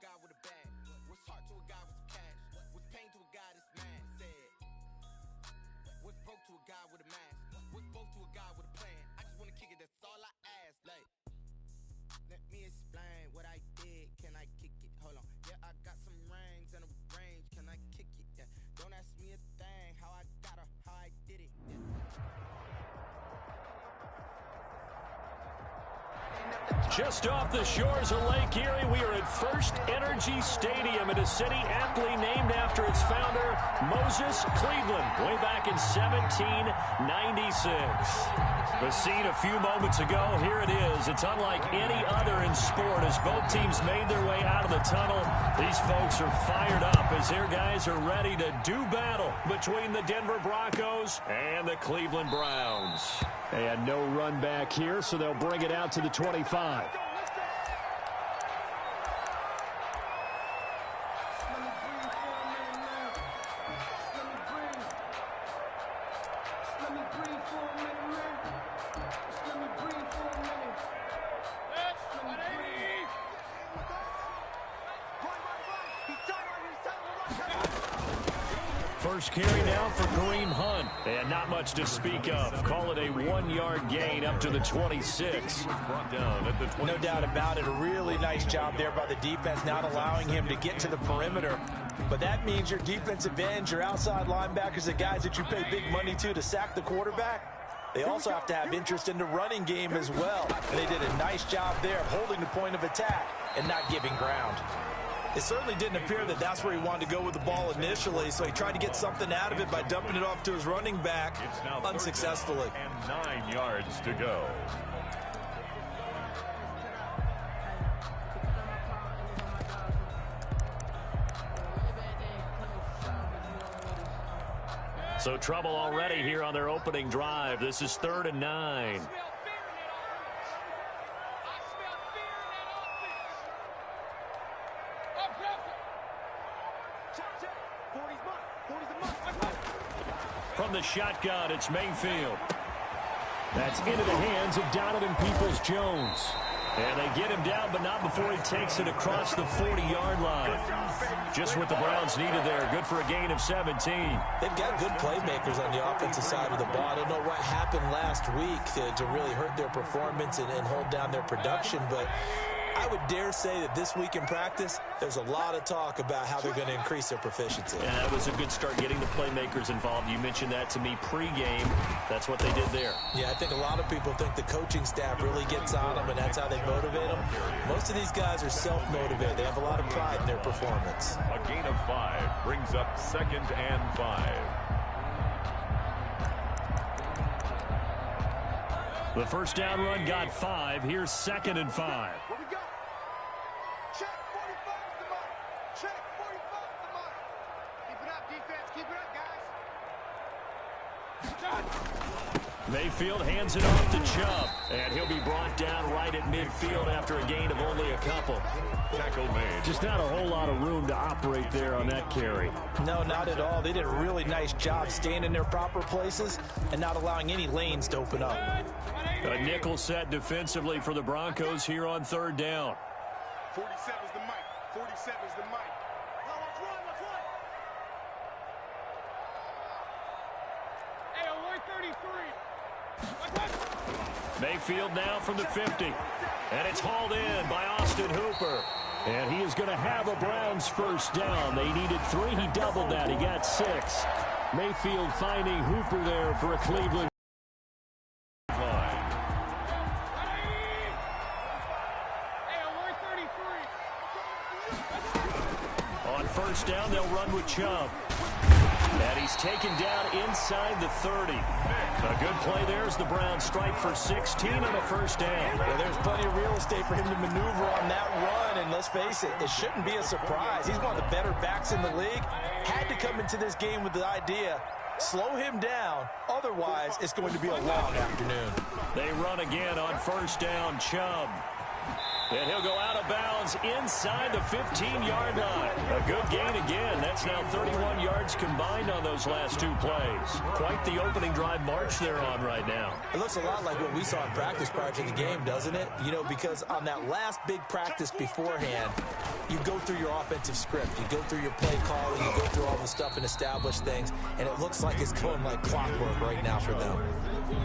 guy with a bag. What's heart to a guy with some cash? What's pain to a guy that's mad? Said. What's broke to a guy with a mask? What's both to a guy with a plan? I just wanna kick it, that's all I ask. Like, let me explain what I did. Can I kick it? Hold on. Yeah, I got some rings and a range. Can I kick it? Yeah. Don't ask me a thing. How I got her, how I did it. Yeah. Just off the shores of Lake Erie, we are at First Energy Stadium in a city aptly named after its founder, Moses Cleveland, way back in 1796. The scene a few moments ago, here it is. It's unlike any other in sport as both teams made their way out of the tunnel. These folks are fired up as their guys are ready to do battle between the Denver Broncos and the Cleveland Browns. And no run back here, so they'll bring it out to the 25. First carry now for Kareem Hunt. And not much to speak of. Call it a 1-yard gain up to the 26. No doubt about it. A really nice job there by the defense, not allowing him to get to the perimeter. But that means your defensive ends, your outside linebackers, the guys that you pay big money to sack the quarterback, they also have to have interest in the running game as well. And they did a nice job there of holding the point of attack and not giving ground. It certainly didn't appear that that's where he wanted to go with the ball initially, so he tried to get something out of it by dumping it off to his running back unsuccessfully. And 9 yards to go. So trouble already here on their opening drive. This is 3rd and 9. From the shotgun, it's Mayfield. That's into the hands of Donovan Peoples-Jones. And they get him down, but not before he takes it across the 40-yard line. Just what the Browns needed there. Good for a gain of 17. They've got good playmakers on the offensive side of the ball. I don't know what happened last week to really hurt their performance and hold down their production, but I would dare say that this week in practice, there's a lot of talk about how they're going to increase their proficiency. Yeah, that was a good start getting the playmakers involved. You mentioned that to me pregame. That's what they did there. Yeah, I think a lot of people think the coaching staff really gets on them, and that's how they motivate them. Most of these guys are self-motivated. They have a lot of pride in their performance. A gain of 5 brings up 2nd and 5. The first down run got 5. Here's 2nd and 5. Mayfield hands it off to Chubb, and he'll be brought down right at midfield after a gain of only a couple. Tackle made. Just not a whole lot of room to operate there on that carry. No, not at all. They did a really nice job staying in their proper places and not allowing any lanes to open up. A nickel set defensively for the Broncos here on 3rd down. 47's the mic. 47's the mic. Mayfield now from the 50. And it's hauled in by Austin Hooper. And he is going to have a Browns first down. They needed 3. He doubled that. He got 6. Mayfield finding Hooper there for a Cleveland. On first down, they'll run with Chubb. And he's taken down inside the 30. A good play there as the Browns strike for 16 on a first down. Well, there's plenty of real estate for him to maneuver on that run, and let's face it, it shouldn't be a surprise. He's one of the better backs in the league. Had to come into this game with the idea, slow him down, otherwise it's going to be a long afternoon. They run again on first down, Chubb. And he'll go out of bounds inside the 15-yard line. A good gain again. That's now 31 yards combined on those last 2 plays. Quite the opening drive march they're on right now. It looks a lot like what we saw in practice prior to the game, doesn't it? You know, because on that last big practice beforehand, you go through your offensive script. You go through your play calling. You go through all the stuff and establish things. And it looks like it's going like clockwork right now for them.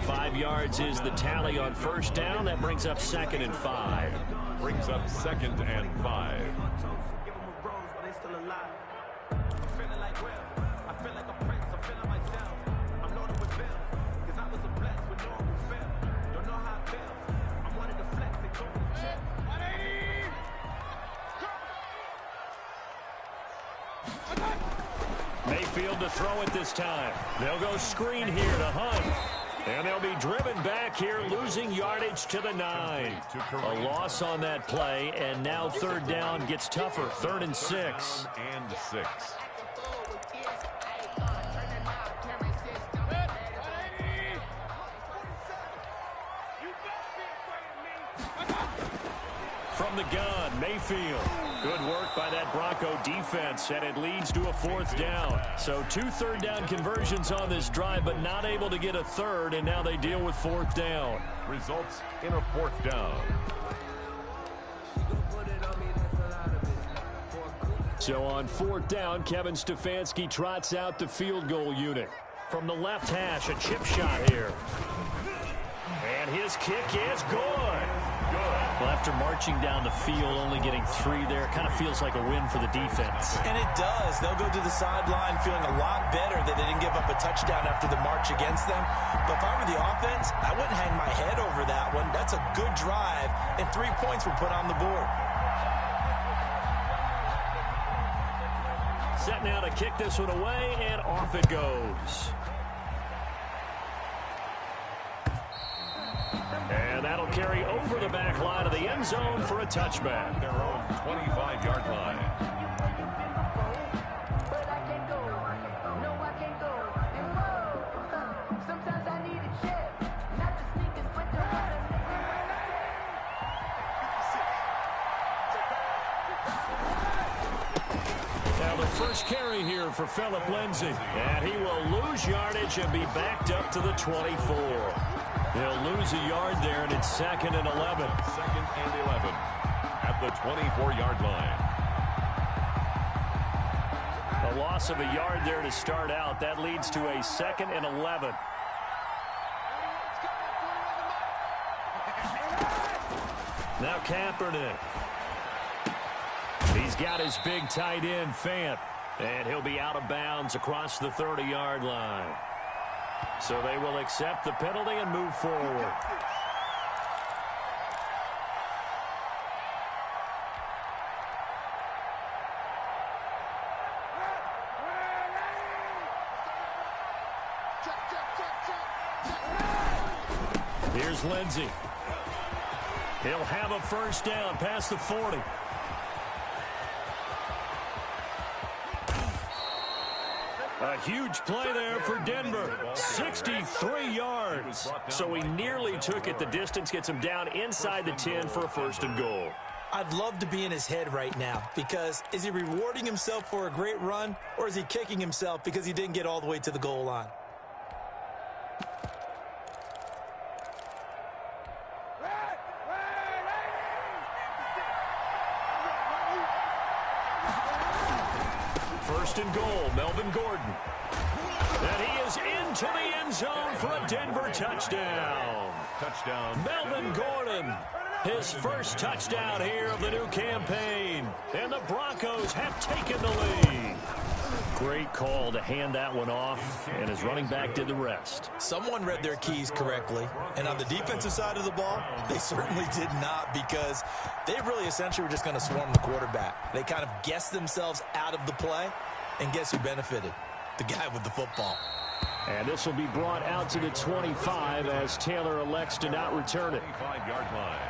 5 yards is the tally on first down. That brings up 2nd and 5. Brings up 2nd and 5. Mayfield to throw it this time. They'll go screen here to Hunt. And they'll be driven back here, losing yardage to the 9. A loss on that play, and now 3rd down gets tougher. 3rd and 6. And 6. From the gun, Mayfield. Good work by that Bronco defense, and it leads to a 4th down. So 2 3rd down conversions on this drive, but not able to get a 3rd, and now they deal with 4th down. Results in a 4th down. So on 4th down, Kevin Stefanski trots out the field goal unit. From the left hash, a chip shot here. And his kick is good. Well, after marching down the field, only getting 3 there, kind of feels like a win for the defense. And it does. They'll go to the sideline feeling a lot better that they didn't give up a touchdown after the march against them. But if I were the offense, I wouldn't hang my head over that one. That's a good drive, and 3 points were put on the board. Set now to kick this one away, and off it goes. And that'll carry over the back line of the end zone for a touchback. Their own 25-yard line. Now the first carry here for Phillip Lindsay. And he will lose yardage and be backed up to the 24. He'll lose a yard there, and it's 2nd and 11. 2nd and 11 at the 24-yard line. A loss of a yard there to start out. That leads to a 2nd and 11. Now Kaepernick. He's got his big tight end, Fant. And he'll be out of bounds across the 30-yard line. So they will accept the penalty and move forward. Here's Lindsay. He'll have a first down past the 40. A huge play there for Denver. 63 yards. So he nearly took it the distance, gets him down inside the 10 for a 1st and goal. I'd love to be in his head right now, because is he rewarding himself for a great run, or is he kicking himself because he didn't get all the way to the goal line? First and goal, Melvin Gordon. And he is into the end zone for a Denver touchdown. Touchdown. Melvin Gordon, his first touchdown here of the new campaign. And the Broncos have taken the lead. Great call to hand that one off, and his running back did the rest. Someone read their keys correctly, and on the defensive side of the ball, they certainly did not, because they really essentially were just going to swarm the quarterback. They kind of guessed themselves out of the play, and guess who benefited? The guy with the football. And this will be brought out to the 25 as Taylor elects to not return it. 25-yard line.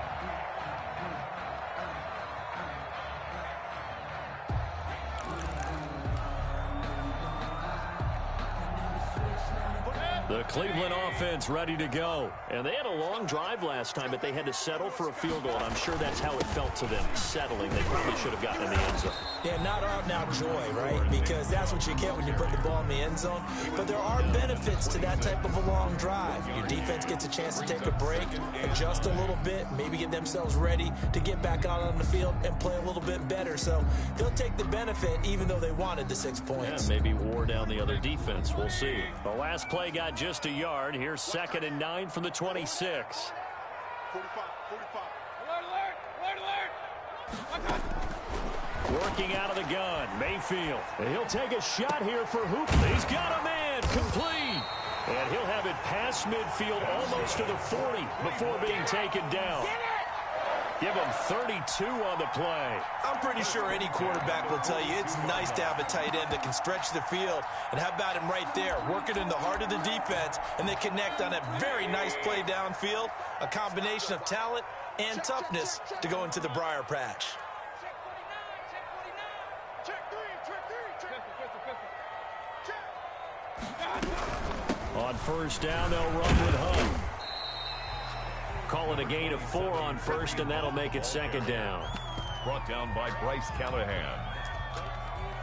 The Cleveland offense ready to go. And they had a long drive last time, but they had to settle for a field goal, and I'm sure that's how it felt to them, settling. They probably should have gotten in the end zone. Yeah, not out-and-out joy, right? Because that's what you get when you put the ball in the end zone. But there are benefits to that type of a long drive. Your defense gets a chance to take a break, adjust a little bit, maybe get themselves ready to get back out on the field and play a little bit better. So they'll take the benefit even though they wanted the 6 points. Yeah, maybe wore down the other defense. We'll see. The last play got just a yard. Here's 2nd and 9 from the 26. 45. Working out of the gun, Mayfield. And he'll take a shot here for Hoop. He's got a man, complete. And he'll have it past midfield almost to the 40 before being taken down. Give him 32 on the play. I'm pretty sure any quarterback will tell you it's nice to have a tight end that can stretch the field. And how about him right there, working in the heart of the defense, and they connect on a very nice play downfield, a combination of talent and toughness to go into the briar patch. On first down, they'll run with Hunt. Call it a gain of 4 on first, and that'll make it 2nd down. Brought down by Bryce Callahan.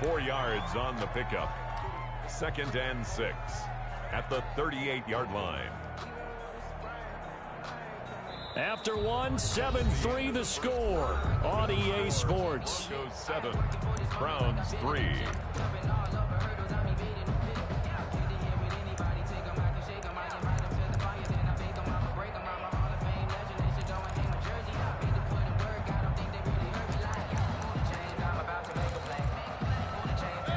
4 yards on the pickup. 2nd and 6 at the 38-yard line. After 1, 7-3 the score on EA Sports. Broncos 7, Browns 3.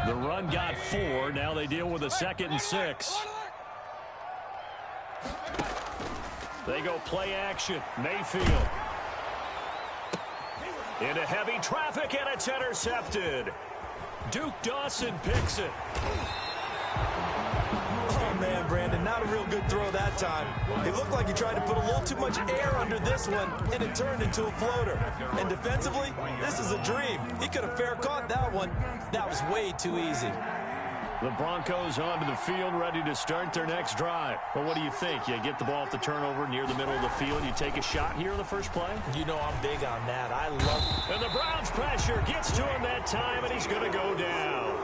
The run got 4. Now they deal with a 2nd and 6. They go play action. Mayfield. Into heavy traffic, and it's intercepted. Duke Dawson picks it. Oh, man, Brandon, not a real good throw that time. It looked like he tried to put a little too much air under this one, and it turned into a floater. And defensively, this is a dream. He could have fair caught that one. That was way too easy. The Broncos onto the field, ready to start their next drive. Well, what do you think? You get the ball off the turnover near the middle of the field. You take a shot here in the first play? You know I'm big on that. I love it. And the Browns pressure gets to him that time, and he's going to go down.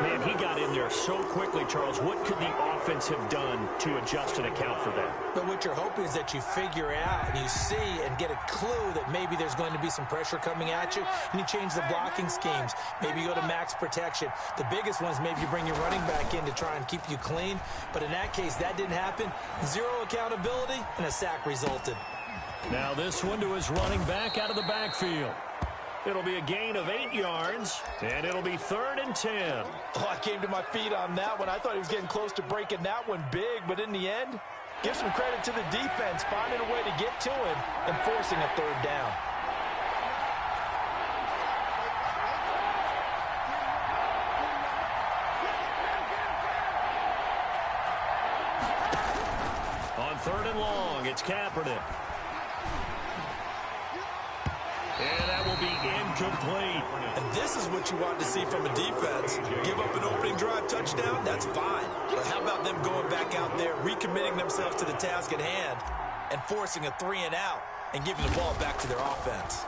Man, he got in there so quickly, Charles. What could the offense have done to adjust and account for that? But what you're hoping is that you figure out and you see and get a clue that maybe there's going to be some pressure coming at you, and you change the blocking schemes. Maybe you go to max protection. The biggest one is maybe you bring your running back in to try and keep you clean. But in that case, that didn't happen. 0 accountability, and a sack resulted. Now this one to his running back out of the backfield. It'll be a gain of 8 yards, and it'll be 3rd and 10. Oh, I came to my feet on that one. I thought he was getting close to breaking that one big, but in the end, give some credit to the defense, finding a way to get to him and forcing a 3rd down. On 3rd and long, it's Kaepernick. And that will be incomplete. And this is what you want to see from a defense. Give up an opening drive touchdown, that's fine. But how about them going back out there, recommitting themselves to the task at hand, and forcing a 3-and-out and giving the ball back to their offense?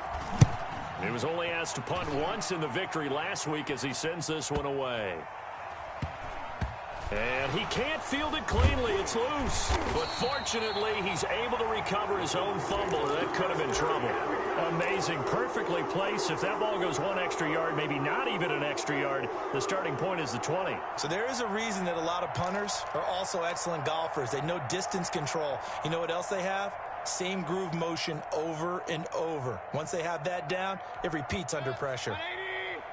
He was only asked to punt once in the victory last week as he sends this one away. And he can't field it cleanly. It's loose. But fortunately, he's able to recover his own fumble. That could have been trouble. Amazing. Perfectly placed. If that ball goes 1 extra yard, maybe not even an extra yard, the starting point is the 20. So there is a reason that a lot of punters are also excellent golfers. They know distance control. You know what else they have? Same groove motion over and over. Once they have that down, it repeats under pressure.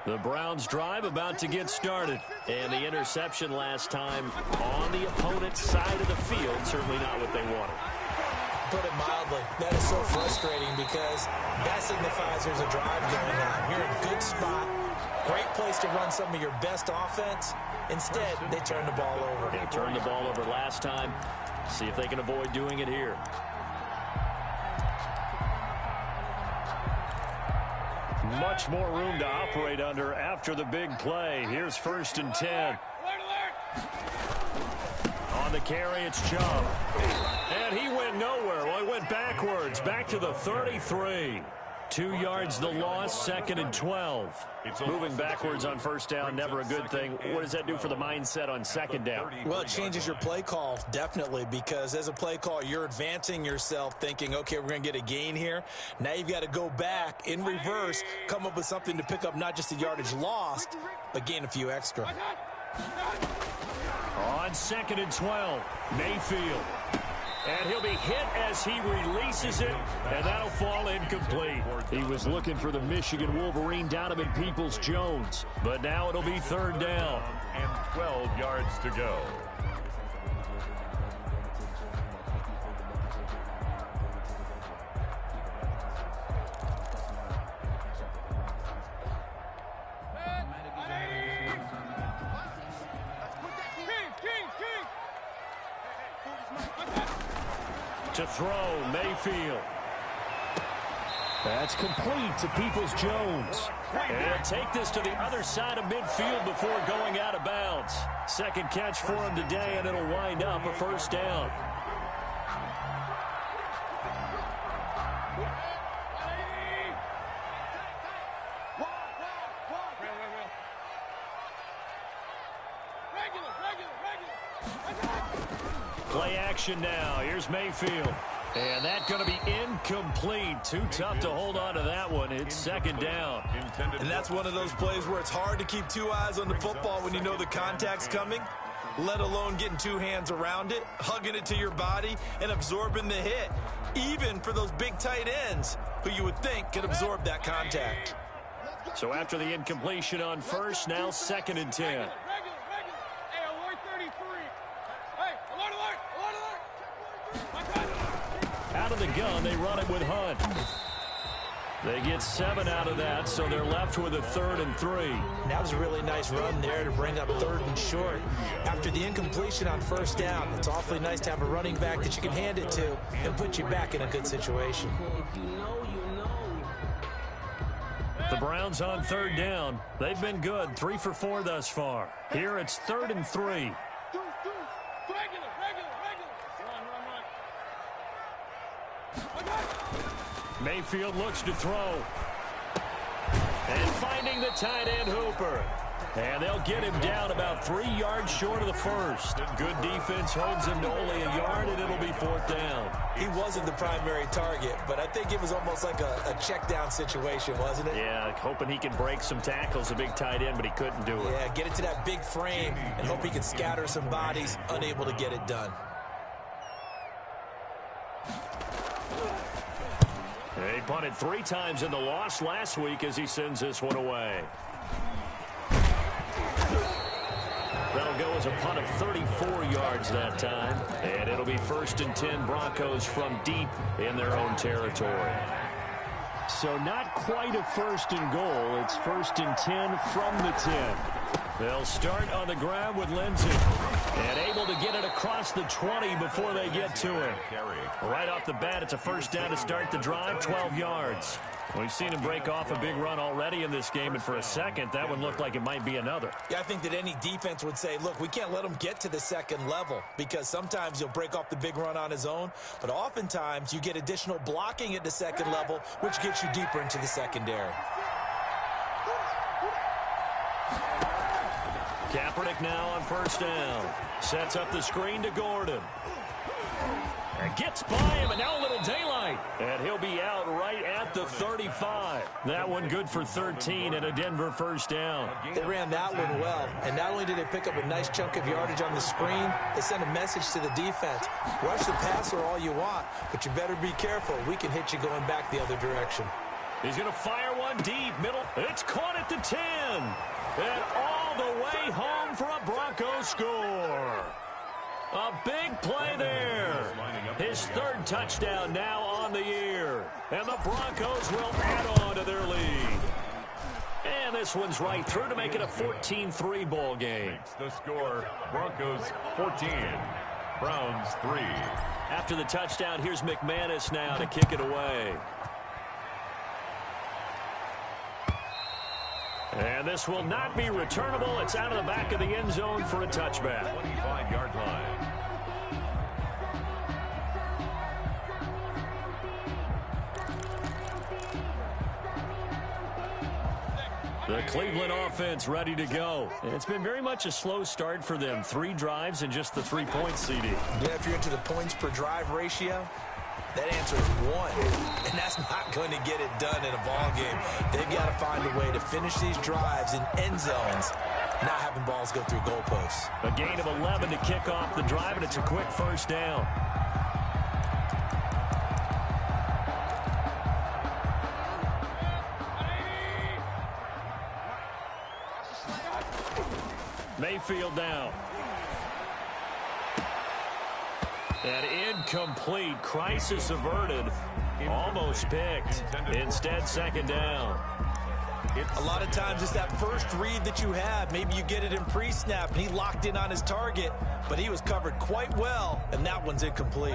The Browns drive about to get started. And the interception last time on the opponent's side of the field, certainly not what they wanted. Put it mildly, that is so frustrating because that signifies there's a drive going on. You're in a good spot, great place to run some of your best offense. Instead, they turn the ball over. They turned the ball over last time. See if they can avoid doing it here. Much more room to operate under after the big play. Here's 1st and 10. On the carry, it's Chubb. And he went nowhere. Well, he went backwards, back to the 33. 2 yards the loss, 2nd and 12. Moving backwards on first down, never a good thing. What does that do for the mindset on 2nd down? Well, it changes your play call, definitely, because as a play call, you're advancing yourself thinking, okay, we're going to get a gain here. Now you've got to go back in reverse, come up with something to pick up not just the yardage lost, but gain a few extra. On 2nd and 12, Mayfield. And he'll be hit as he releases it, and that'll fall incomplete. He was looking for the Michigan Wolverine down him in Peoples-Jones, but now it'll be 3rd down. And 12 yards to go. To throw, Mayfield. That's complete to Peoples-Jones. And he'll take this to the other side of midfield before going out of bounds. Second catch for him today, and it'll wind up a 1st down. Play action now. Here's Mayfield. And that's going to be incomplete. Too tough to hold on to that one. It's 2nd down. And that's one of those plays where it's hard to keep 2 eyes on the football when you know the contact's coming, let alone getting 2 hands around it, hugging it to your body, and absorbing the hit, even for those big tight ends who you would think could absorb that contact. So after the incompletion on first, now 2nd and 10. Out of the gun, they run it with Hunt. They get 7 out of that, so they're left with a 3rd and 3. That was a really nice run there to bring up 3rd and short. After the incompletion on 1st down, it's awfully nice to have a running back that you can hand it to and put you back in a good situation. The Browns on 3rd down. They've been good, 3 for 4 thus far. Here it's 3rd and 3. Mayfield looks to throw. And finding the tight end Hooper. And they'll get him down about 3 yards short of the first. Good defense holds him to only a yard, and it'll be 4th down. He wasn't the primary target, but I think it was almost like a check down situation, wasn't it? Yeah, hoping he could break some tackles, a big tight end, but he couldn't do it. Yeah, get it to that big frame and hope he can scatter some bodies, unable to get it done. He punted 3 times in the loss last week as he sends this one away. That'll go as a punt of 34 yards that time. And it'll be 1st and 10 Broncos from deep in their own territory. So not quite a 1st and goal. It's 1st and 10 from the 10. They'll start on the ground with Lindsey. And able to get it across the 20 before they get to him. Right off the bat, it's a 1st down to start the drive, 12 yards. We've seen him break off a big run already in this game, and for a second, that one looked like it might be another. Yeah, I think that any defense would say, look, we can't let him get to the 2nd level, because sometimes he'll break off the big run on his own, but oftentimes you get additional blocking at the 2nd level, which gets you deeper into the secondary. Kaepernick now on 1st down. Sets up the screen to Gordon. And gets by him, and now a little daylight. And he'll be out right at the 35. That one good for 13 and a Denver 1st down. They ran that one well, and not only did they pick up a nice chunk of yardage on the screen, they sent a message to the defense. Rush the passer all you want, but you better be careful. We can hit you going back the other direction. He's going to fire one deep, middle. It's caught at the 10. And all the way home for a Broncos score. A big play there. His 3rd touchdown now on the year. And the Broncos will add on to their lead. And this one's right through to make it a 14-3 ball game. The score, Broncos 14, Browns 3. After the touchdown, here's McManus now to kick it away. And this will not be returnable. It's out of the back of the end zone for a touchback. 25-yard line. The Cleveland offense ready to go. And it's been very much a slow start for them. 3 drives and just the 3 points, CD. Yeah, if you're into the points per drive ratio, that answer is 1. And that's not going to get it done in a ball game. They've got to find a way to finish these drives in end zones, not having balls go through goalposts. A gain of 11 to kick off the drive, and it's a quick first down. Mayfield down. And incomplete. Crisis averted. Almost picked. Instead, second down. A lot of times it's that first read that you have. Maybe you get it in pre-snap, and he locked in on his target, but he was covered quite well, and that one's incomplete.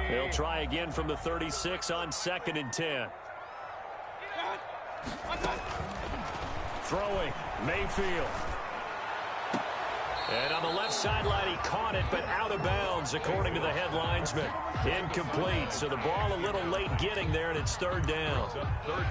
They'll try again from the 36 on 2nd and 10. Throwing, Mayfield. And on the left sideline, he caught it, but out of bounds, according to the head linesman. Incomplete, so the ball a little late getting there, and it's 3rd down.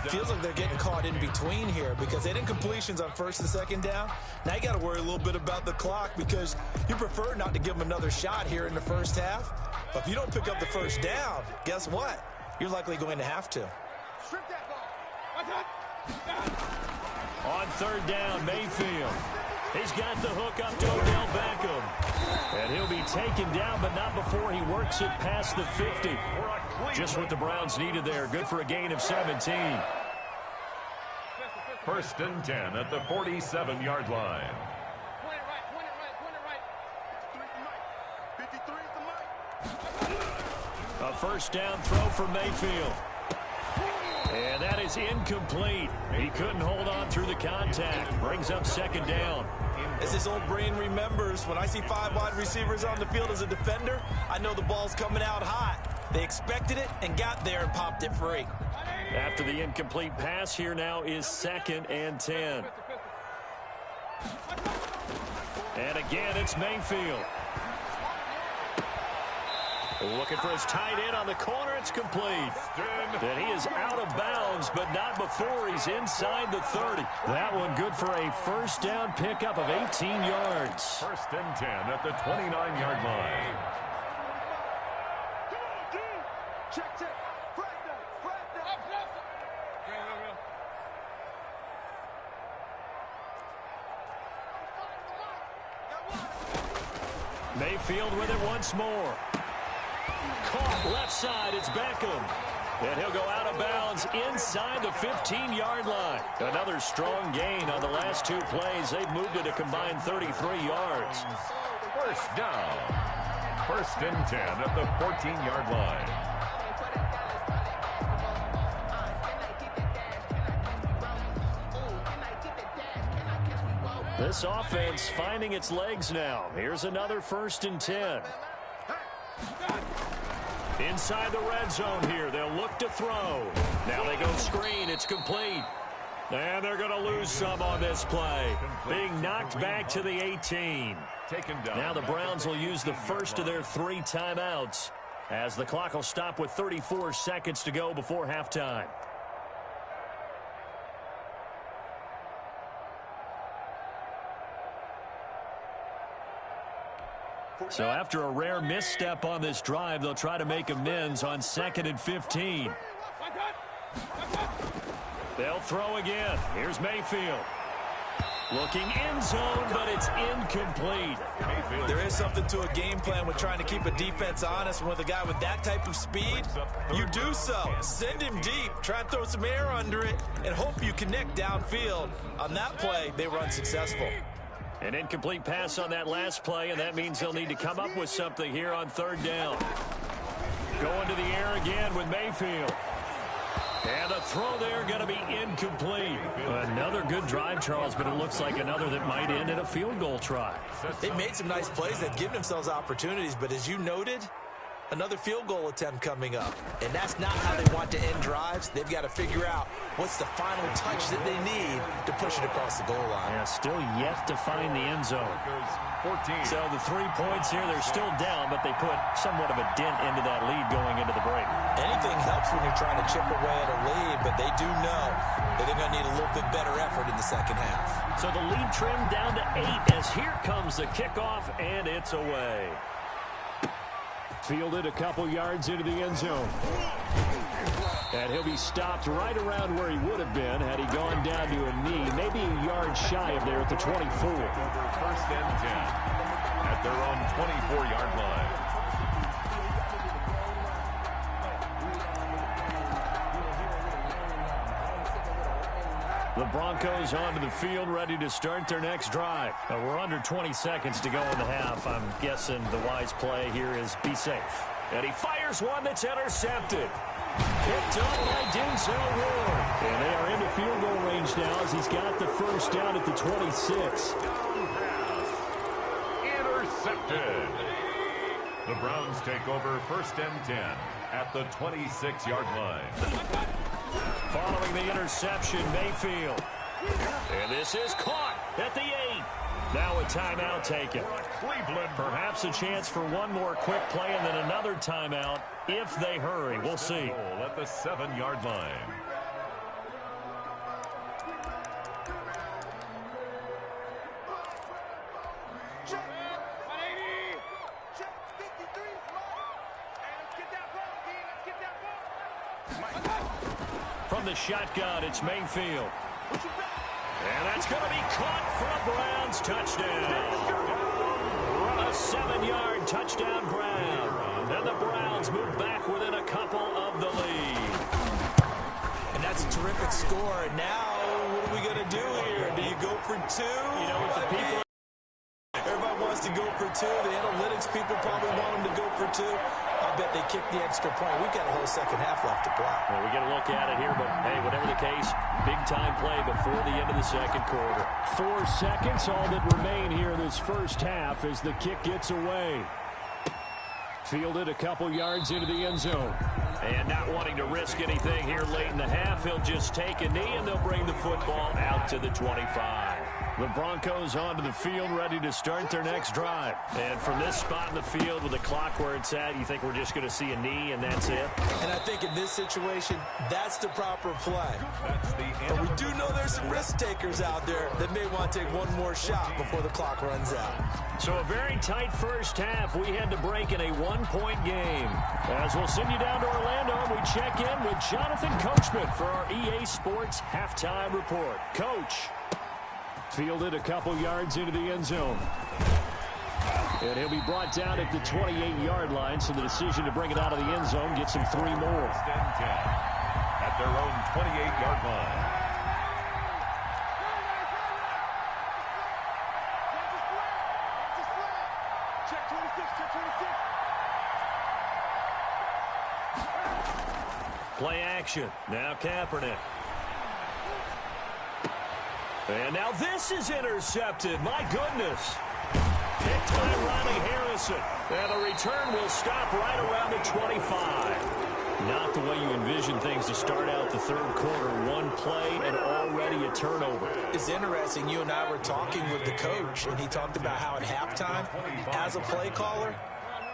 Feels like they're getting caught in between here because they had incompletions on 1st and 2nd down. Now you got to worry a little bit about the clock because you prefer not to give them another shot here in the first half. But if you don't pick up the first down, guess what? You're likely going to have to. On 3rd down, Mayfield. He's got the hook up to Odell Beckham. And he'll be taken down, but not before he works it past the 50. Just what the Browns needed there. Good for a gain of 17. 1st and 10 at the 47-yard line. A first down throw for Mayfield. And that is incomplete. He couldn't hold on through the contact. Brings up 2nd down. As his old brain remembers, when I see 5 wide receivers on the field as a defender, I know the ball's coming out hot. They expected it and got there and popped it free. After the incomplete pass, here now is 2nd and 10. And again, it's Mayfield. Looking for his tight end on the corner. It's complete. And he is out of bounds, but not before he's inside the 30. That one good for a first down pickup of 18 yards. 1st and 10 at the 29-yard line. Mayfield with it once more. Caught left side, it's Beckham. And he'll go out of bounds inside the 15-yard line. Another strong gain on the last 2 plays. They've moved it a combined 33 yards. First down. 1st and 10 at the 14-yard line. This offense finding its legs now. Here's another 1st and 10. Inside the red zone here. They'll look to throw. Now they go screen. It's complete. And they're going to lose some on this play. Being knocked back to the 18. Now the Browns will use the first of their 3 timeouts as the clock will stop with 34 seconds to go before halftime. So after a rare misstep on this drive, they'll try to make amends on 2nd and 15. They'll throw again. Here's Mayfield. Looking end zone, but it's incomplete. There is something to a game plan with trying to keep a defense honest. When with a guy with that type of speed, you do so. Send him deep. Try and throw some air under it and hope you connect downfield. On that play, they were unsuccessful. An incomplete pass on that last play, and that means they'll need to come up with something here on 3rd down. Going to the air again with Mayfield. And the throw there going to be incomplete. Another good drive, Charles, but it looks like another that might end in a field goal try. They made some nice plays. They've given themselves opportunities, but as you noted, another field goal attempt coming up. And that's not how they want to end drives. They've got to figure out what's the final touch that they need to push it across the goal line. Yeah, still yet to find the end zone. 14. So the 3 points here, they're still down, but they put somewhat of a dent into that lead going into the break. Anything helps when you're trying to chip away at a lead, but they do know that they're going to need a little bit better effort in the second half. So the lead trimmed down to 8 as here comes the kickoff, and it's away. Fielded a couple yards into the end zone. And he'll be stopped right around where he would have been had he gone down to a knee, maybe a yard shy of there at the 24. First and 10 at their own 24-yard line. The Broncos onto the field, ready to start their next drive. Now we're under 20 seconds to go in the half. I'm guessing the wise play here is be safe. And he fires one that's intercepted. Picked up by Denzel Ward. And they are into field goal range now as he's got the first down at the 26. Intercepted. The Browns take over first and 10 at the 26-yard line. Following the interception, Mayfield. And this is caught at the 8. Now a timeout taken. Cleveland. Perhaps a chance for one more quick play and then another timeout if they hurry. We'll see. At the 7-yard line. From the shotgun, it's Mayfield. And that's going to be caught for a Browns touchdown. A 7-yard touchdown grab. And the Browns move back within a couple of the lead. And that's a terrific score. And now, what are we going to do here? Do you go for 2? You know what the people... Everybody wants to go for 2. The analytics people probably want them to go for 2. I bet they kicked the extra point. We've got a whole second half left to play. Well, we get a look at it here, but hey, whatever the case, big-time play before the end of the second quarter. 4 seconds, all that remain here in this first half as the kick gets away. Fielded a couple yards into the end zone. And not wanting to risk anything here late in the half, he'll just take a knee, and they'll bring the football out to the 25. The Broncos onto the field, ready to start their next drive. And from this spot in the field with the clock where it's at, you think we're just going to see a knee and that's it? And I think in this situation, that's the proper play. But we do know there's some risk takers out there that may want to take one more shot before the clock runs out. So a very tight first half. We had to break in a one-point game. As we'll send you down to Orlando, we check in with Jonathan Coachman for our EA Sports Halftime Report. Coach. Fielded a couple yards into the end zone. And he'll be brought down at the 28-yard line, so the decision to bring it out of the end zone gets him 3 more. First and 10 at their own 28-yard line. Play action. Now Kaepernick. And now this is intercepted. My goodness. Picked by Riley Harrison. And the return will stop right around the 25. Not the way you envision things to start out the third quarter. One play and already a turnover. It's interesting. You and I were talking with the coach, and he talked about how at halftime, as a play caller,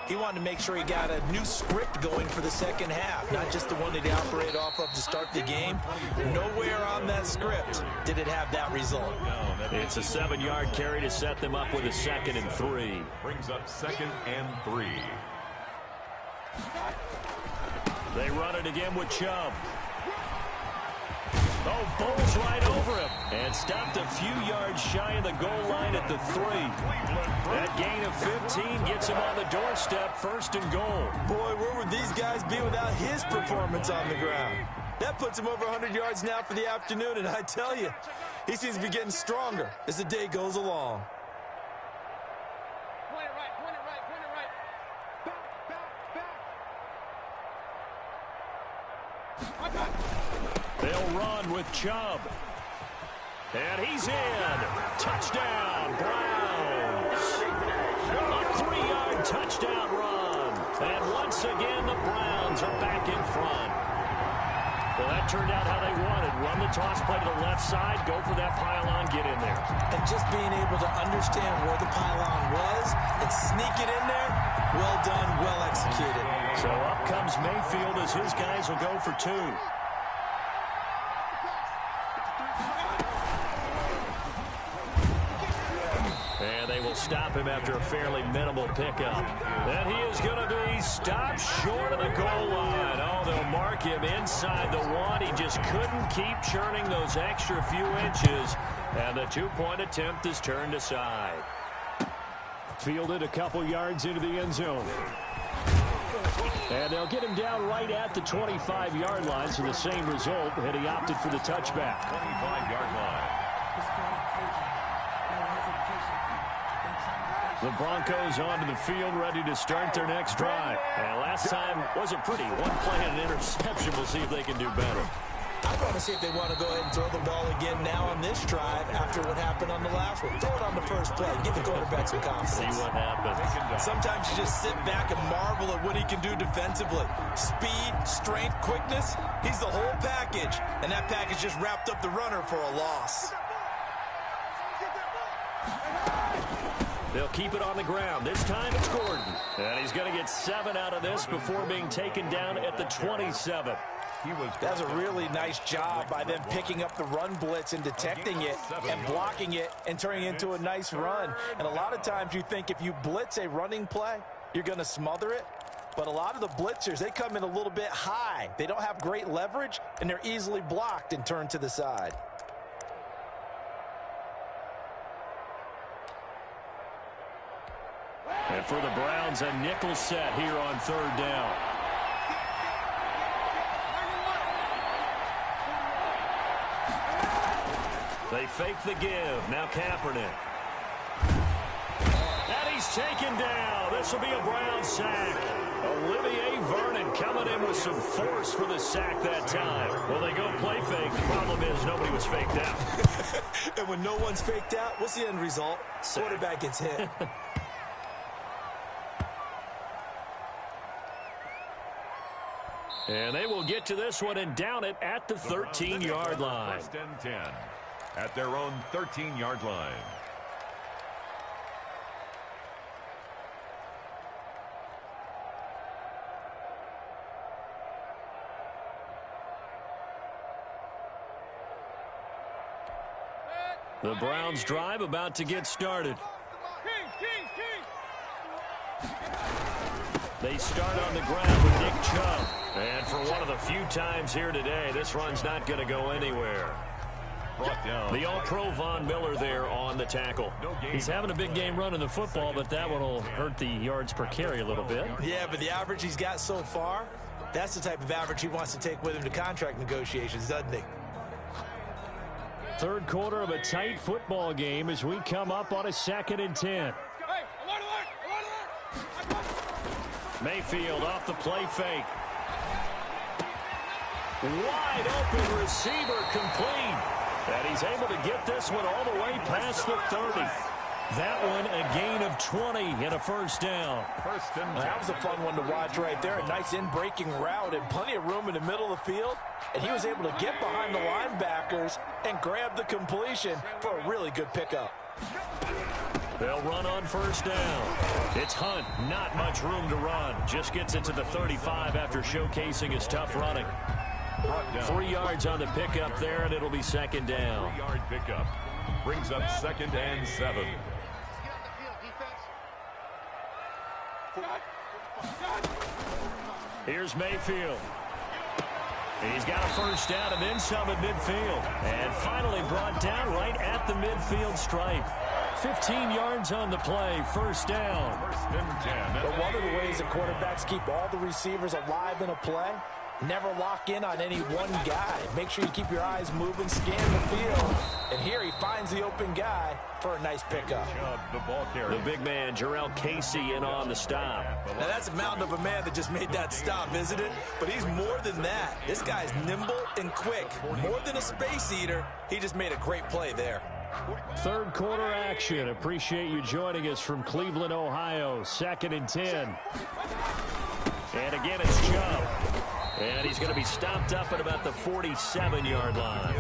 he wanted to make sure he got a new script going for the second half, not just the one that he operated off of to start the game. Nowhere on that script did it have that result. It's a 7-yard carry to set them up with a 2nd and 3. Brings up 2nd and 3. They run it again with Chubb. Oh, bowls right over him. And stopped a few yards shy of the goal line at the 3. That gain of 15 gets him on the doorstep, 1st and goal. Boy, where would these guys be without his performance on the ground? That puts him over 100 yards now for the afternoon, and I tell you, he seems to be getting stronger as the day goes along. Point it right, point it right, point it right. Back, back, back. They'll run with Chubb. And he's in. Touchdown, Browns. A 3-yard touchdown run. And once again, the Browns are back in front. Well, that turned out how they wanted. Run the toss play to the left side, go for that pylon, get in there. And just being able to understand where the pylon was and sneak it in there, well done, well executed. So up comes Mayfield as his guys will go for two. And they will stop him after a fairly minimal pickup. And he is going to be stopped short of the goal line. Oh, they'll mark him inside the one. He just couldn't keep churning those extra few inches. And the two-point attempt is turned aside. Fielded a couple yards into the end zone. And they'll get him down right at the 25-yard line, so the same result, and he opted for the touchback. 25-yard line. The Broncos onto the field, ready to start their next drive. And last time wasn't pretty. One play and an interception. We'll see if they can do better. I want to see if they want to go ahead and throw the ball again now on this drive after what happened on the last one. Throw it on the first play. Give the quarterback some confidence. See what happens. Sometimes you just sit back and marvel at what he can do defensively. Speed, strength, quickness. He's the whole package. And that package just wrapped up the runner for a loss. They'll keep it on the ground. This time it's Gordon. And he's going to get 7 out of this before being taken down at the 27. That's a really nice job by them picking up the run blitz and detecting it and blocking it and turning it into a nice run. And a lot of times you think if you blitz a running play, you're going to smother it. But a lot of the blitzers, they come in a little bit high. They don't have great leverage, and they're easily blocked and turned to the side. And for the Browns, a nickel set here on third down. They fake the give. Now Kaepernick. And he's taken down. This will be a Brown sack. Olivier Vernon coming in with some force for the sack that time. Well, they go play fake. The problem is nobody was faked out. And when no one's faked out, what's the end result? Sack. Quarterback gets hit. And they will get to this one and down it at the 13-yard line. First and 10 at their own 13-yard line. The Browns drive about to get started. They start on the ground with Nick Chubb. And for one of the few times here today, this run's not going to go anywhere. The All-Pro Von Miller there on the tackle. He's having a big game running the football, but that one will hurt the yards per carry a little bit. Yeah, but the average he's got so far, that's the type of average he wants to take with him to contract negotiations, doesn't he? Third quarter of a tight football game as we come up on a 2nd and 10. Mayfield off the play fake. Wide open receiver complete. And he's able to get this one all the way past the 30. That one a gain of 20 and a first down. That was a fun one to watch right there. A nice in-breaking route and plenty of room in the middle of the field. And he was able to get behind the linebackers and grab the completion for a really good pickup. They'll run on first down. It's Hunt. Not much room to run. Just gets it to the 35 after showcasing his tough running. 3 yards on the pickup there, and it'll be 2nd down. 3-yard pickup brings up 2nd and 7. Here's Mayfield. He's got a first down and then some at midfield. And finally brought down right at the midfield stripe. 15 yards on the play, first down. First and 10. But one of the ways that quarterbacks keep all the receivers alive in a play, never lock in on any one guy. Make sure you keep your eyes moving, scan the field. And here he finds the open guy for a nice pickup. The big man, Jarrell Casey, in on the stop. Now that's a mountain of a man that just made that stop, isn't it? But he's more than that. This guy's nimble and quick. More than a space eater, he just made a great play there. Third quarter action. Appreciate you joining us from Cleveland, Ohio. 2nd and 10. And again, it's Chubb. And he's going to be stopped up at about the 47-yard line.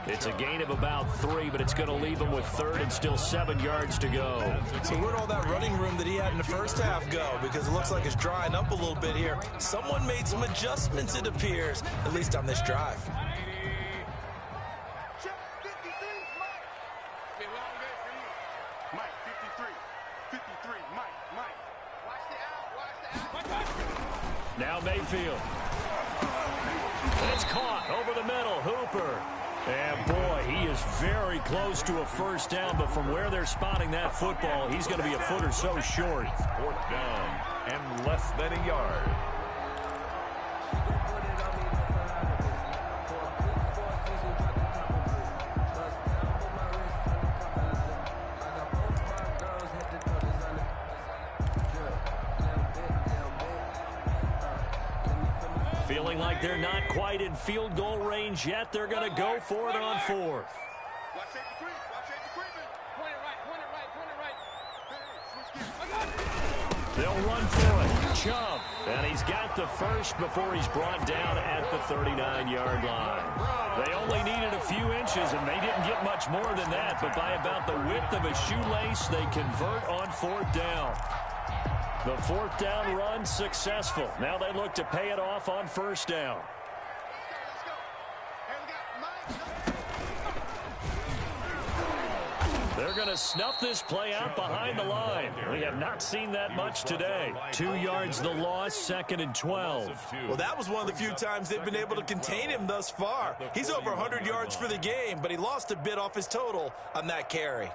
It's a gain of about 3, but it's going to leave him with third and still 7 yards to go. So where'd all that running room that he had in the first half go? Because it looks like it's drying up a little bit here. Someone made some adjustments, it appears, at least on this drive. Now Mayfield. And it's caught over the middle. Hooper. And, boy, he is very close to a first down, but from where they're spotting that football, he's going to be a foot or so short. Fourth down and less than a yard. Feeling like they're not quite in field goal range yet. They're going to go for it on fourth. They'll run for it. Chubb. And he's got the first before he's brought down at the 39-yard line. They only needed a few inches, and they didn't get much more than that. But by about the width of a shoelace, they convert on fourth down. The fourth down run successful. Now they look to pay it off on first down. They're going to snuff this play out behind the line. We have not seen that much today. 2 yards the loss, 2nd and 12. Well, that was one of the few times they've been able to contain him thus far. He's over 100 yards for the game, but he lost a bit off his total on that carry.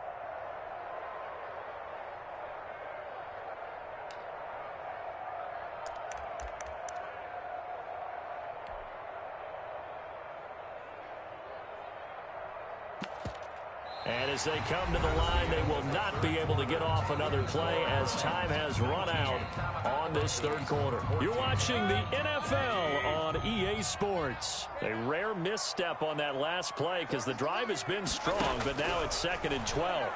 And as they come to the line, they will not be able to get off another play as time has run out on this third quarter. You're watching the NFL on EA Sports. A rare misstep on that last play because the drive has been strong, but now it's 2nd and 12.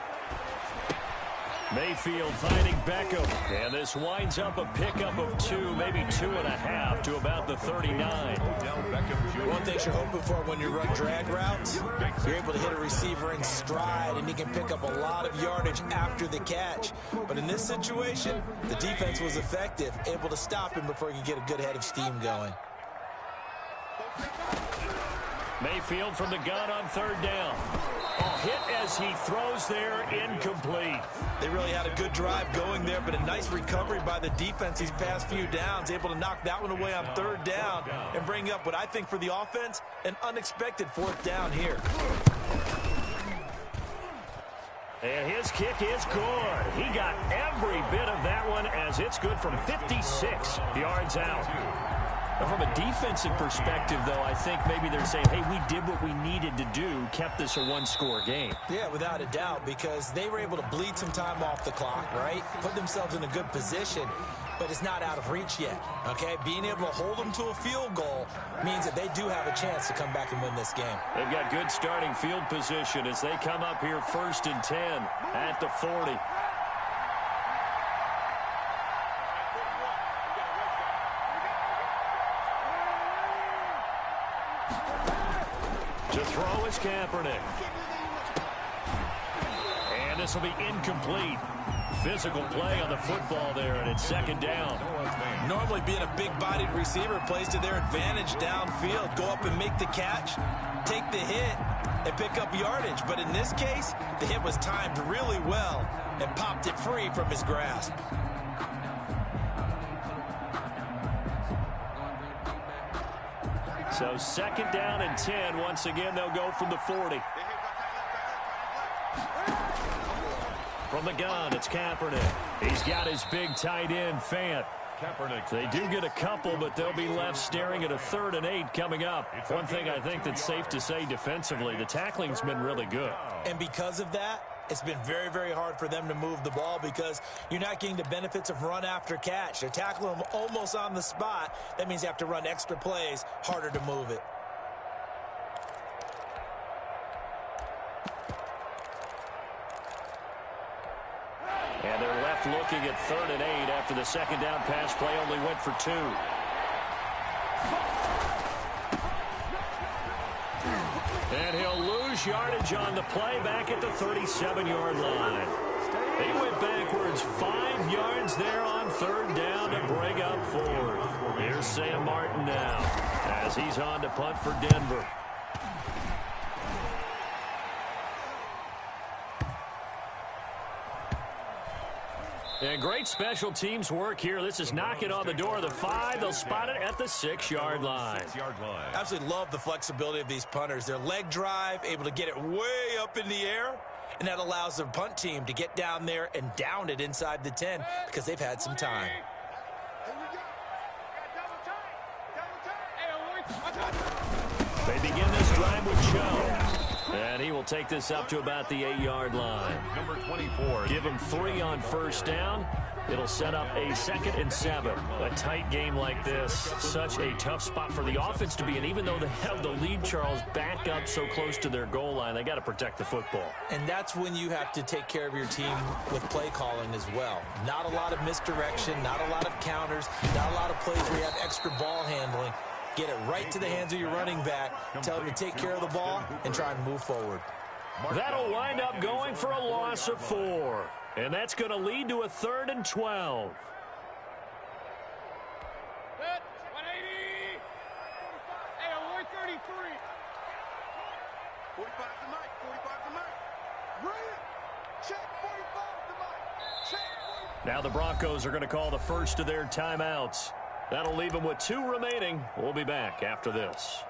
Mayfield finding Beckham, and this winds up a pickup of 2, maybe 2.5 to about the 39. One thing you're hoping for when you run drag routes, you're able to hit a receiver in stride, and he can pick up a lot of yardage after the catch. But in this situation, the defense was effective, able to stop him before he could get a good head of steam going. Mayfield from the gun on third down. Hit as he throws there, incomplete. They really had a good drive going there, but a nice recovery by the defense these past few downs, able to knock that one away on third down and bring up what I think for the offense, an unexpected fourth down here. And his kick is good. He got every bit of that one as it's good from 56 yards out. From a defensive perspective, though, I think maybe they're saying, hey, we did what we needed to do, kept this a one-score game. Yeah, without a doubt, because they were able to bleed some time off the clock, right? Put themselves in a good position, but it's not out of reach yet, okay? Being able to hold them to a field goal means that they do have a chance to come back and win this game. They've got good starting field position as they come up here 1st and 10 at the 40. To throw is Kaepernick. And this will be incomplete. Physical play on the football there, and it's 2nd down. Normally being a big-bodied receiver plays to their advantage downfield. Go up and make the catch, take the hit, and pick up yardage. But in this case, the hit was timed really well and popped it free from his grasp. So 2nd down and 10. Once again, they'll go from the 40. From the gun, it's Kaepernick. He's got his big tight end, Fant. They do get a couple, but they'll be left staring at a 3rd and 8 coming up. One thing I think that's safe to say defensively, the tackling's been really good. And because of that, it's been very, very hard for them to move the ball because you're not getting the benefits of run after catch. They're tackling them almost on the spot. That means you have to run extra plays, harder to move it. And they're left left looking at 3rd and 8 after the second down pass play only went for 2. And he'll lose yardage on the play back at the 37-yard line. He went backwards 5 yards there on 3rd down to bring up 4th. Here's Sam Martin now as he's on to punt for Denver. And great special teams work here. This is knocking on the door of the 5. They'll spot it at the 6-yard line. Absolutely love the flexibility of these punters. Their leg drive, able to get it way up in the air, and that allows their punt team to get down there and down it inside the 10 because they've had some time. They begin this drive with Joe. And he will take this up to about the 8-yard line. Number 24. Give him 3 on 1st down. It'll set up a 2nd and 7. A tight game like this, such a tough spot for the offense to be in. Even though they have the lead, Charles, back up so close to their goal line, they got to protect the football. And that's when you have to take care of your team with play calling as well. Not a lot of misdirection, not a lot of counters, not a lot of plays where you have extra ball handling. Get it right to the hands of your running back, tell him to take care of the ball, and try and move forward. That'll wind up going for a loss of 4. And that's going to lead to a 3rd and 12. 180. 133. 45 to Mike. 45 to Mike. Brilliant. Check 45 to Mike. Check 45. Now the Broncos are going to call the first of their timeouts. That'll leave them with 2 remaining. We'll be back after this.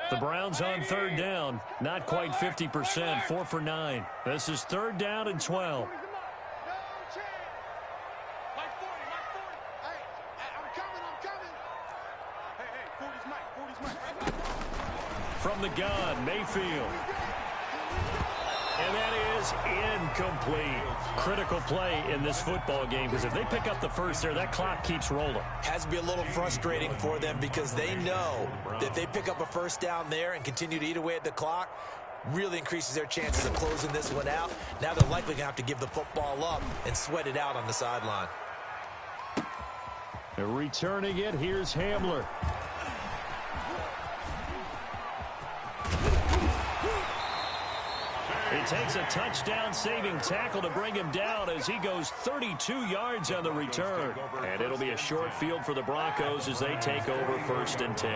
The Browns on 3rd down. Not quite 50%. 4 for 9. This is 3rd down and 12. From the gun, Mayfield. And that is incomplete. Critical play in this football game because if they pick up the first there, that clock keeps rolling. Has to be a little frustrating for them because they know that if they pick up a 1st down there and continue to eat away at the clock, really increases their chances of closing this one out. Now they're likely going to have to give the football up and sweat it out on the sideline. Returning it, here's Hamler. He takes a touchdown-saving tackle to bring him down as he goes 32 yards on the return. And it'll be a short field for the Broncos as they take over 1st and 10.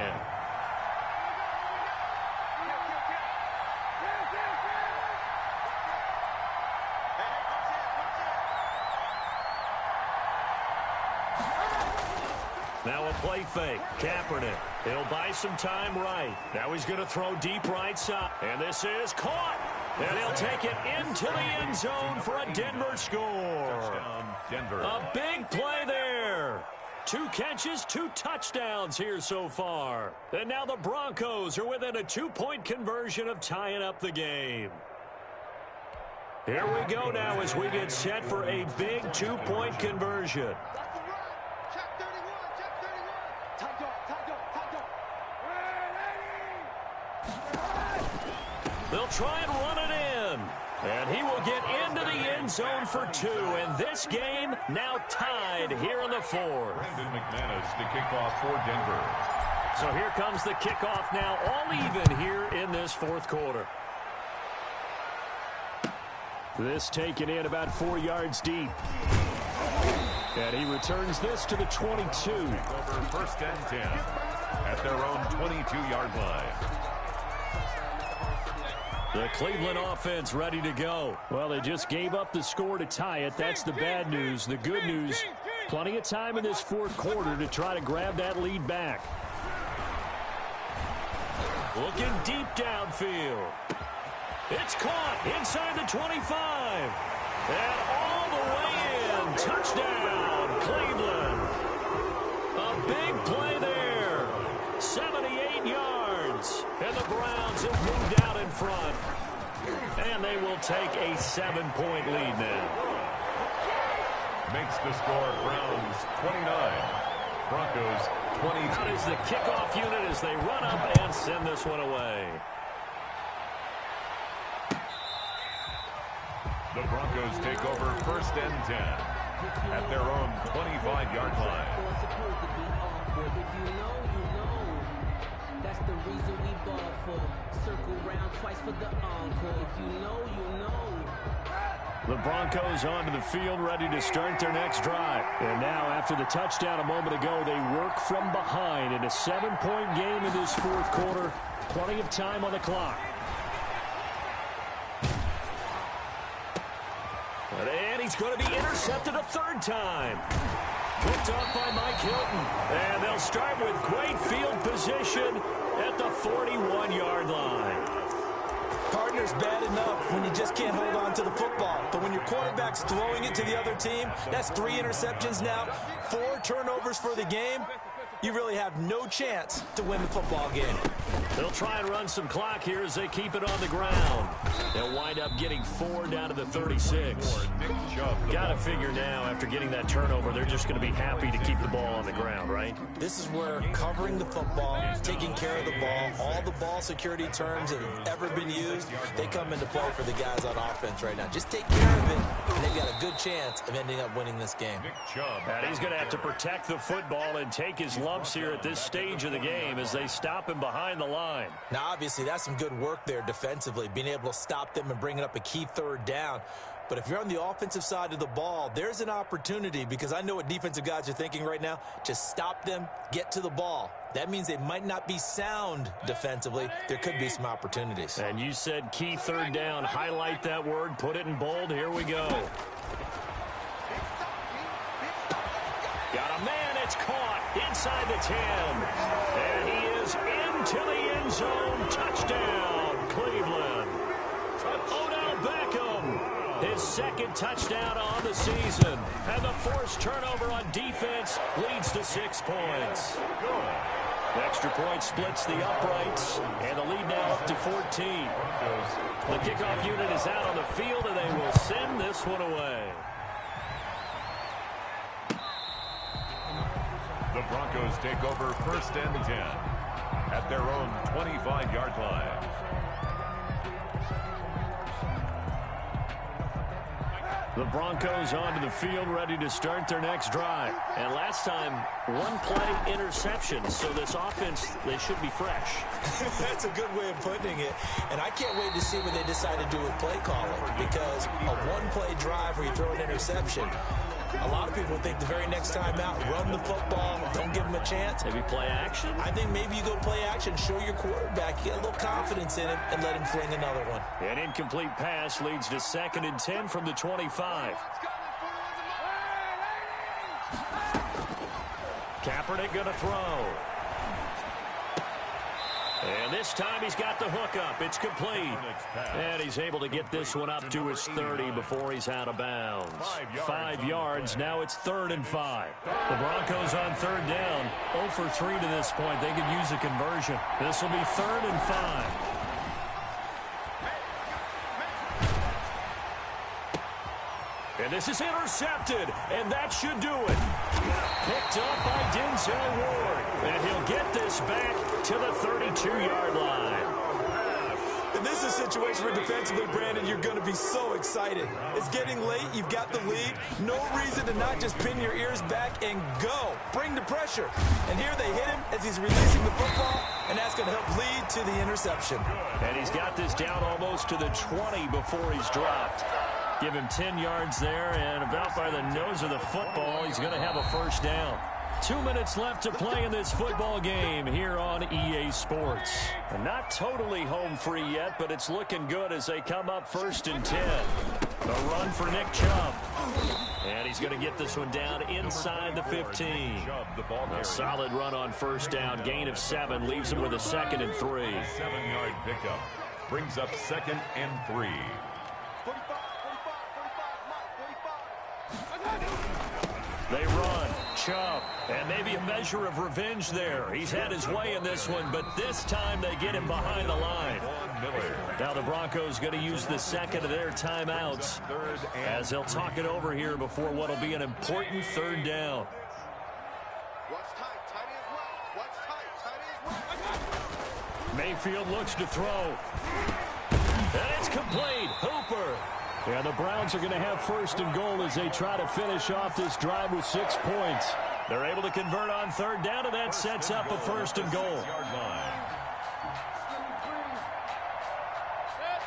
Now a play fake. Kaepernick. He'll buy some time right. Now he's going to throw deep right side. And this is caught. And he'll take it into the end zone for a Denver score. Touchdown, Denver. A big play there. 2 catches, 2 touchdowns here so far. And now the Broncos are within a 2-point conversion of tying up the game. Here we go now as we get set for a big 2-point conversion. They'll try and run it in. And he will get into the end zone for 2. And this game now tied here in the 4th. Brandon McManus to kick off for Denver. So here comes the kickoff now, all even here in this 4th quarter. This taken in about 4 yards deep. And he returns this to the 22. Over 1st and 10 at their own 22-yard line. The Cleveland offense ready to go. Well, they just gave up the score to tie it. That's the bad news. The good news, plenty of time in this 4th quarter to try to grab that lead back. Looking deep downfield. It's caught inside the 25. And all the way in. Touchdown, Cleveland. A big play there. 78 yards. And the Browns have moved out in front. And they will take a 7-point lead now. Makes the score Browns 29, Broncos 22. Out is the kickoff unit as they run up and send this one away. The Broncos take over 1st and 10 at their own 25-yard line. If you know, you know. That's the reason we ball for. Circle round twice for the encore. If you know, you know. The Broncos onto the field, ready to start their next drive. And now, after the touchdown a moment ago, they work from behind in a 7-point game in this 4th quarter. Plenty of time on the clock. And he's going to be intercepted a 3rd time. Picked up by Mike Hilton. And they'll start with great field position at the 41-yard line. Partner's bad enough when you just can't hold on to the football. But when your quarterback's throwing it to the other team, that's 3 interceptions now, 4 turnovers for the game. You really have no chance to win the football game. They'll try and run some clock here as they keep it on the ground. They'll wind up getting 4 down to the 36. Got to figure now, after getting that turnover, they're just going to be happy to keep the ball on the ground, right? This is where covering the football, taking care of the ball, all the ball security terms that have ever been used, they come into play for the guys on offense right now. Just take care of it, and they've got a good chance of ending up winning this game. And he's going to have to protect the football and take his lumps here at this stage of the game as they stop him behind the line. Now, obviously, that's some good work there defensively, being able to stop them and bringing up a key 3rd down. But if you're on the offensive side of the ball, there's an opportunity, because I know what defensive guys are thinking right now. Just stop them, get to the ball. That means they might not be sound defensively. There could be some opportunities. And you said key 3rd down. Highlight that word. Put it in bold. Here we go. Got a man. It's caught inside the 10. And he is into the end zone. Touchdown, Cleveland. Odell Beckham, his 2nd touchdown on the season. And the forced turnover on defense leads to 6 points. The extra point splits the uprights, and the lead now up to 14. The kickoff unit is out on the field, and they will send this one away. The Broncos take over 1st and 10 at their own 25-yard line. The Broncos onto the field, ready to start their next drive. And last time, 1-play interception. So this offense, they should be fresh. That's a good way of putting it. And I can't wait to see what they decide to do with play calling, because a 1-play drive where you throw an interception, a lot of people think the very next time out, run the football, don't give them a chance. Maybe play action? I think maybe you go play action, show your quarterback, get a little confidence in him, and let him fling another one. An incomplete pass leads to 2nd and 10 from the 25. Kaepernick going to throw. And this time he's got the hook up. It's complete. And he's able to get this one up to his 30 before he's out of bounds. 5 yards. Now it's 3rd and 5. The Broncos on 3rd down. 0 for 3 to this point. They could use a conversion. This will be 3rd and 5. And this is intercepted, and that should do it. Picked up by Denzel Ward, and he'll get this back to the 32-yard line. And this is a situation where defensively, Brandon, you're going to be so excited. It's getting late. You've got the lead. No reason to not just pin your ears back and go. Bring the pressure. And here they hit him as he's releasing the football, and that's going to help lead to the interception. And he's got this down almost to the 20 before he's dropped. Give him 10 yards there, and about by the nose of the football, he's going to have a 1st down. 2 minutes left to play in this football game here on EA Sports. And not totally home free yet, but it's looking good as they come up 1st and 10. A run for Nick Chubb. And he's going to get this one down inside the 15. A solid run on 1st down. Gain of 7 leaves him with a 2nd and 3. 7-yard pickup brings up 2nd and 3. They run. Chubb. And maybe a measure of revenge there. He's had his way in this one, but this time they get him behind the line. Now the Broncos going to use the 2nd of their timeouts as they'll talk it over here before what will be an important 3rd down. Watch tight as well. Mayfield looks to throw. And it's complete. Hooper. Yeah, the Browns are going to have first and goal as they try to finish off this drive with 6 points. They're able to convert on third down, and that sets up a first and goal.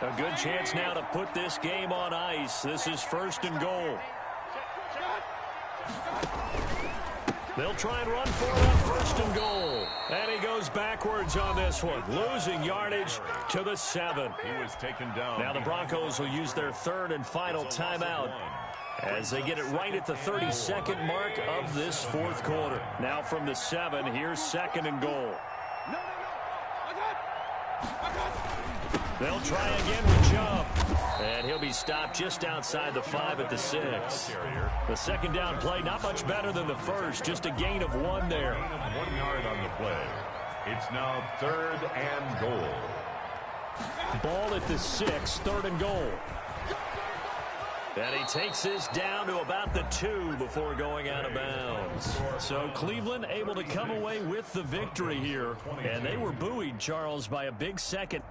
A good chance now to put this game on ice. This is first and goal. They'll try and run for it on first and goal. And he goes backwards on this one, losing yardage to the 7. He was taken down. Now the Broncos will use their third and final timeout as they get it right at the 32nd mark of this fourth quarter. Now from the 7, here's second and goal. They'll try again with Chubb. And he'll be stopped just outside the 5 at the 6. The second down play, not much better than the first. Just a gain of 1 there. 1 yard on the play. It's now third and goal. Ball at the 6, third and goal. And he takes this down to about the 2 before going out of bounds. So Cleveland able to come away with the victory here. And they were buoyed, Charles, by a big second.